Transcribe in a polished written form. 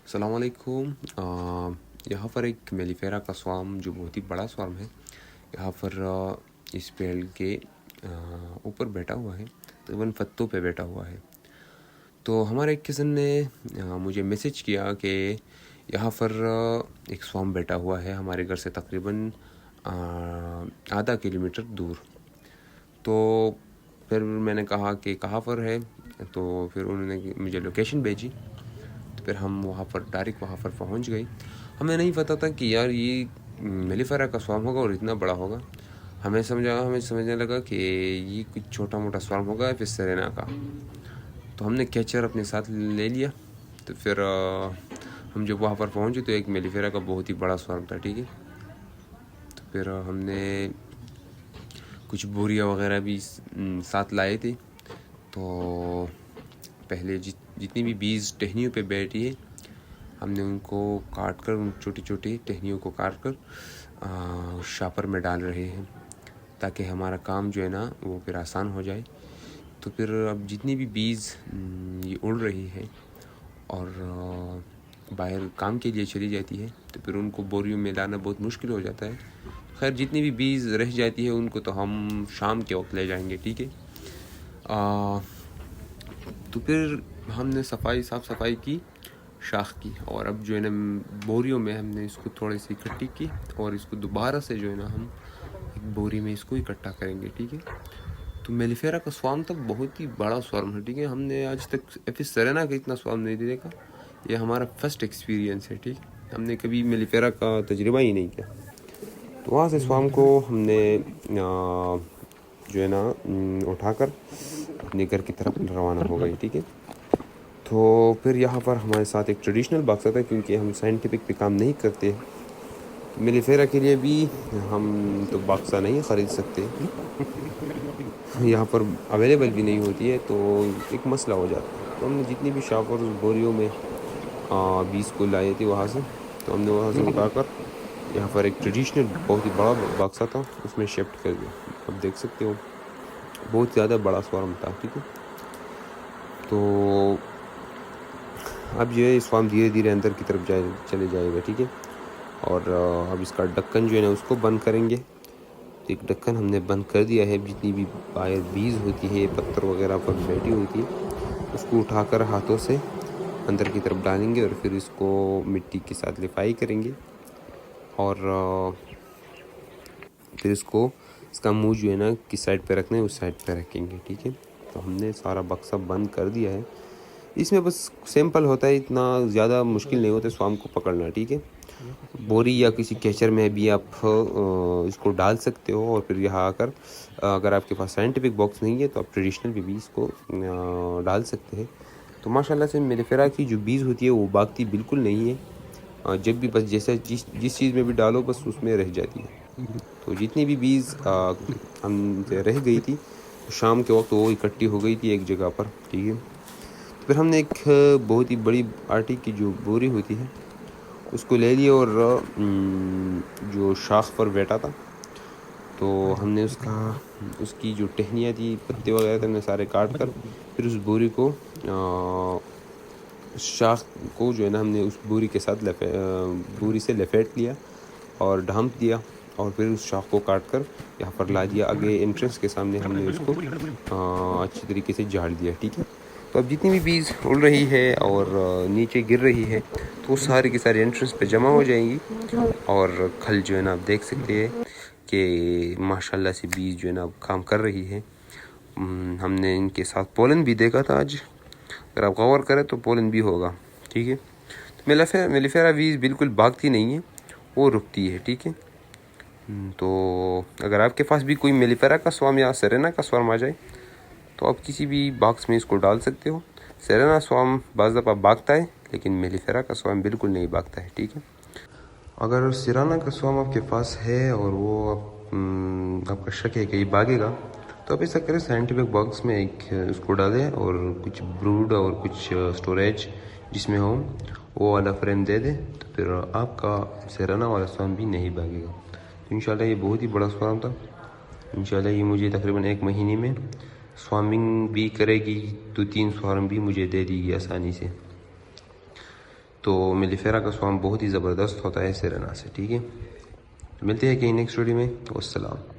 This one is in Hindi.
अस्सलाम वालेकुम। यहाँ पर एक मेलिफेरा का स्वार्म जो बहुत ही बड़ा स्वार्म है, यहाँ पर इस पेड़ के ऊपर बैठा हुआ है, तकरीबन पत्तों पे बैठा हुआ है। तो हमारे एक किसन ने मुझे मैसेज किया कि यहाँ पर एक स्वार्म बैठा हुआ है हमारे घर से तकरीबन आधा किलोमीटर दूर। तो फिर मैंने कहा कि कहाँ पर है, तो फिर उन्होंने मुझे लोकेशन भेजी। तो फिर हम वहाँ पर डायरेक्ट वहाँ पर पहुँच गए। हमें नहीं पता था कि यार ये मेलिफेरा का स्वार्म होगा और इतना बड़ा होगा। हमें समझने लगा कि ये कुछ छोटा मोटा स्वार्म होगा फिर सेरेना का। तो हमने कैचर अपने साथ ले लिया। तो फिर हम जब वहाँ पर पहुँचे तो एक मेलिफेरा का बहुत ही बड़ा स्वार्म था, ठीक है। तो फिर हमने कुछ बोरियाँ वगैरह भी साथ लाए थे। तो पहले जितनी भी बीज टहनियों पे बैठी है, हमने उनको काट कर, उन छोटी छोटी टहनियों को काट कर शापर में डाल रहे हैं, ताकि हमारा काम जो है ना वो फिर आसान हो जाए। तो फिर अब जितनी भी बीज ये उड़ रही है और बाहर काम के लिए चली जाती है, तो फिर उनको बोरियों में लाना बहुत मुश्किल हो जाता है। खैर जितनी भी बीज रह जाती है उनको तो हम शाम के वक्त ले जाएंगे, ठीक है। तो फिर हमने साफ़ सफाई की शाख की, और अब जो है ना बोरियों में हमने इसको थोड़ी सी इकट्ठी की और इसको दोबारा से जो है ना हम एक बोरी में इसको इकट्ठा करेंगे, ठीक है। तो मेलिफेरा का स्वार्म तो बहुत ही बड़ा स्वार्म है, ठीक है। हमने आज तक एफिस सेरेना का इतना स्वार्म नहीं देखा। ये हमारा फर्स्ट एक्सपीरियंस है, ठीक। हमने कभी मेलिफेरा का तजुर्बा ही नहीं किया। तो वहाँ से स्वार्म को हमने जो है ना उठाकर अपने घर की तरफ रवाना हो गई, ठीक है। तो फिर यहाँ पर हमारे साथ एक ट्रेडिशनल बॉक्स आता है, क्योंकि हम साइंटिफिक पे काम नहीं करते। मेलिफेरा के लिए भी हम तो बक्सा नहीं ख़रीद सकते, यहाँ पर अवेलेबल भी नहीं होती है, तो एक मसला हो जाता है। तो हमने जितनी भी शॉप और बोरियों में बीज को लाए थे वहाँ से, तो हमने वहाँ से उठाकर यहाँ पर एक ट्रेडिशनल बहुत ही बड़ा बक्सा था, उसमें शिफ्ट कर दिया। अब देख सकते हो बहुत ज़्यादा बड़ा स्वार्म था, ठीक है। तो अब ये स्वार्म धीरे धीरे अंदर की तरफ चले जाएगा, ठीक है। और अब इसका ढक्कन जो है ना उसको बंद करेंगे। तो एक ढक्कन हमने बंद कर दिया है। जितनी भी बाहर बीज होती है, पत्थर वगैरह पर बैठी होती है, उसको उठाकर हाथों से अंदर की तरफ डालेंगे और फिर इसको मिट्टी के साथ लिपाई करेंगे और फिर इसका मुंह जो है ना किस साइड पे रखना है उस साइड पे रखेंगे, ठीक है। तो हमने सारा बक्सा बंद कर दिया है। इसमें बस सिंपल होता है, इतना ज़्यादा मुश्किल नहीं होता स्वार्म को पकड़ना, ठीक है। बोरी या किसी कैचर में भी आप इसको डाल सकते हो, और फिर यहाँ आकर अगर आपके पास साइंटिफिक बॉक्स नहीं है तो आप ट्रेडिशनल भी इसको डाल सकते हैं। तो माशाल्लाह से मेलिफेरा की जो बीज होती है वो भागती बिल्कुल नहीं है। जब भी बस जैसे जिस चीज़ में भी डालो बस उसमें रह जाती है। तो जितनी भी बीज हम रह गई थी शाम के वक्त वो इकट्ठी हो गई थी एक जगह पर, ठीक है। तो फिर हमने एक बहुत ही बड़ी आटे की जो बोरी होती है उसको ले लिया और जो शाख पर बैठा था तो हमने उसकी जो टहनियाँ थी, पत्ते वगैरह थे, हमने सारे काट कर फिर उस बोरी को शाख को जो है ना हमने उस बोरी के साथ बोरी से लपेट लिया और ढांप दिया, और फिर उस शाख को काट कर यहाँ पर ला दिया। आगे एंट्रेंस के सामने हमने उसको अच्छी तरीके से झाड़ दिया, ठीक है। तो अब जितनी भी बीज उड़ रही है और नीचे गिर रही है तो सारी की सारी एंट्रेंस पे जमा हो जाएंगी, और खल जो है ना आप देख सकते हैं कि माशाल्लाह से बीज जो है ना अब काम कर रही है। हमने इनके साथ पोलन भी देखा था आज, अगर आप गौर करें तो पोलन भी होगा, ठीक है। तो मेलिफेरा बीज बिल्कुल भागती नहीं है, वो रुकती है, ठीक है। तो अगर आपके पास भी कोई मेलिफेरा का स्वार्म या सेरेना का स्वार्म आ जाए तो आप किसी भी बॉक्स में इसको डाल सकते हो। सेरेना स्वार्म बाज़ दफ़ा भागता है, लेकिन मेलिफेरा का स्वार्म बिल्कुल नहीं भागता है, ठीक है। अगर सेरेना का स्वार्म आपके पास है और वो आपका शक है कि ये भागेगा, तो आप ऐसा करें साइंटिफिक बॉक्स में एक उसको डालें और कुछ ब्रूड और कुछ स्टोरेज जिसमें हो वो वाला फ्रेम दे दें, तो फिर आपका सेरेना वाला स्वार्म भी नहीं भागेगा। तो इंशाल्लाह ये बहुत ही बड़ा स्वार्म था। इंशाल्लाह ये मुझे तकरीबन 1 महीने में स्वार्मिंग भी करेगी, 2-3 स्वार्म भी मुझे दे देगी आसानी से। तो मेलिफेरा का स्वाम बहुत ही ज़बरदस्त होता है सिरेना से। ठीक है, मिलते हैं कहीं नेक्स्ट वीडियो में। वस्सलाम।